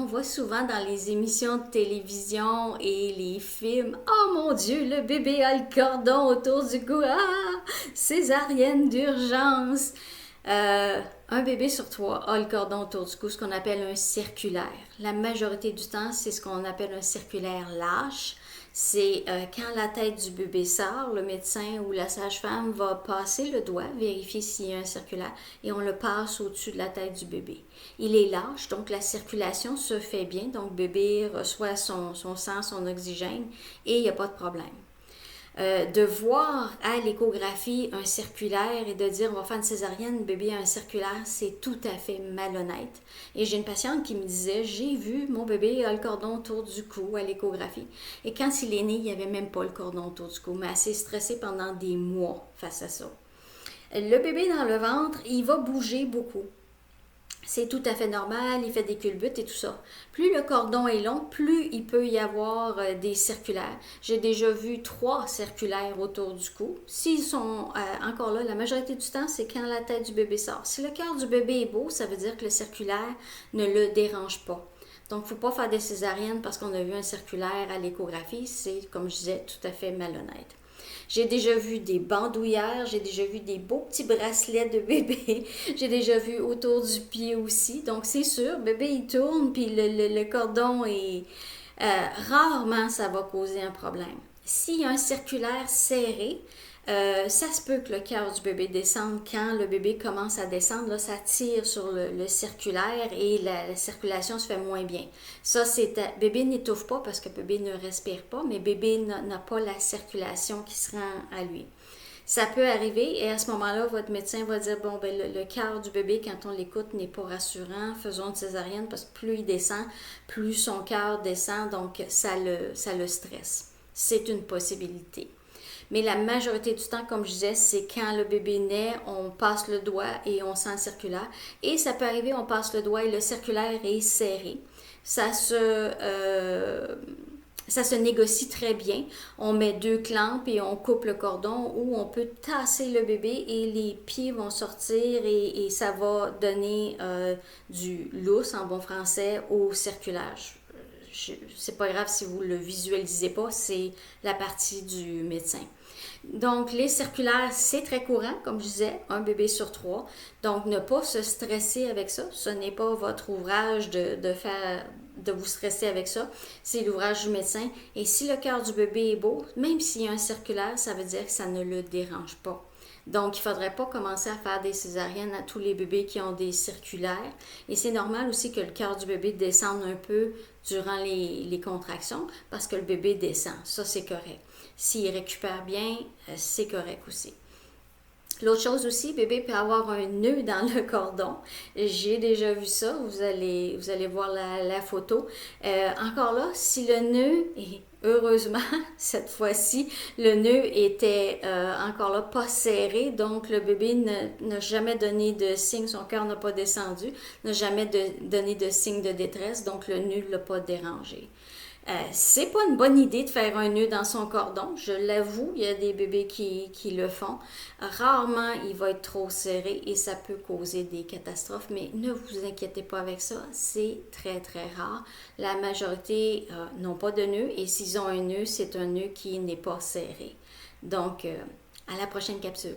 voit souvent dans les émissions de télévision et les films. Oh mon Dieu, le bébé a le cordon autour du cou. Ah, césarienne d'urgence. Un bébé sur trois a le cordon autour du cou, ce qu'on appelle un circulaire. La majorité du temps, c'est ce qu'on appelle un circulaire lâche. C'est quand la tête du bébé sort, le médecin ou la sage-femme va passer le doigt, vérifier s'il y a un circulaire, et on le passe au-dessus de la tête du bébé. Il est lâche, donc la circulation se fait bien, donc le bébé reçoit son sang, son oxygène, et il n'y a pas de problème. De voir à l'échographie un circulaire et de dire on va faire une césarienne, le bébé a un circulaire, c'est tout à fait malhonnête. Et j'ai une patiente qui me disait j'ai vu mon bébé a le cordon autour du cou à l'échographie. Et quand il est né, il n'y avait même pas le cordon autour du cou, mais elle s'est stressée pendant des mois face à ça. Le bébé dans le ventre, il va bouger beaucoup. C'est tout à fait normal, il fait des culbutes et tout ça. Plus le cordon est long, plus il peut y avoir des circulaires. J'ai déjà vu 3 circulaires autour du cou. S'ils sont encore là, la majorité du temps, c'est quand la tête du bébé sort. Si le cœur du bébé est beau, ça veut dire que le circulaire ne le dérange pas. Donc, il ne faut pas faire des césariennes parce qu'on a vu un circulaire à l'échographie. C'est, comme je disais, tout à fait malhonnête. J'ai déjà vu des bandoulières, j'ai déjà vu des beaux petits bracelets de bébé, j'ai déjà vu autour du pied aussi. Donc c'est sûr, bébé il tourne, puis le cordon est... rarement ça va causer un problème. S'il y a un circulaire serré, ça se peut que le cœur du bébé descende quand le bébé commence à descendre. Là, ça tire sur le circulaire et la circulation se fait moins bien. Ça, bébé n'étouffe pas parce que bébé ne respire pas, mais bébé n'a pas la circulation qui se rend à lui. Ça peut arriver et à ce moment-là, votre médecin va dire, bon, ben, le cœur du bébé, quand on l'écoute, n'est pas rassurant, faisons une césarienne parce que plus il descend, plus son cœur descend, donc ça le stresse. C'est une possibilité. Mais la majorité du temps, comme je disais, c'est quand le bébé naît, on passe le doigt et on sent le circulaire. Et ça peut arriver, on passe le doigt et le circulaire est serré. Ça se négocie très bien. On met 2 clampes et on coupe le cordon ou on peut tasser le bébé et les pieds vont sortir et ça va donner du lousse en bon français au circulaire. C'est pas grave si vous le visualisez pas, c'est la partie du médecin. Donc, les circulaires, c'est très courant, comme je disais, un bébé sur 3. Donc, ne pas se stresser avec ça. Ce n'est pas votre ouvrage de vous stresser avec ça. C'est l'ouvrage du médecin. Et si le cœur du bébé est beau, même s'il y a un circulaire, ça veut dire que ça ne le dérange pas. Donc, il ne faudrait pas commencer à faire des césariennes à tous les bébés qui ont des circulaires. Et c'est normal aussi que le cœur du bébé descende un peu durant les contractions parce que le bébé descend. Ça, c'est correct. S'il récupère bien, c'est correct aussi. L'autre chose aussi, bébé peut avoir un nœud dans le cordon. J'ai déjà vu ça, vous allez voir la photo. Encore là, si le nœud, et heureusement, cette fois-ci, le nœud était encore là pas serré, donc le bébé n'a jamais donné de signe, son cœur n'a pas descendu, n'a jamais donné de signe de détresse, donc le nœud ne l'a pas dérangé. C'est pas une bonne idée de faire un nœud dans son cordon, je l'avoue, il y a des bébés qui le font. Rarement, il va être trop serré et ça peut causer des catastrophes, mais ne vous inquiétez pas avec ça, c'est très très rare. La majorité n'ont pas de nœud et s'ils ont un nœud, c'est un nœud qui n'est pas serré. Donc, à la prochaine capsule.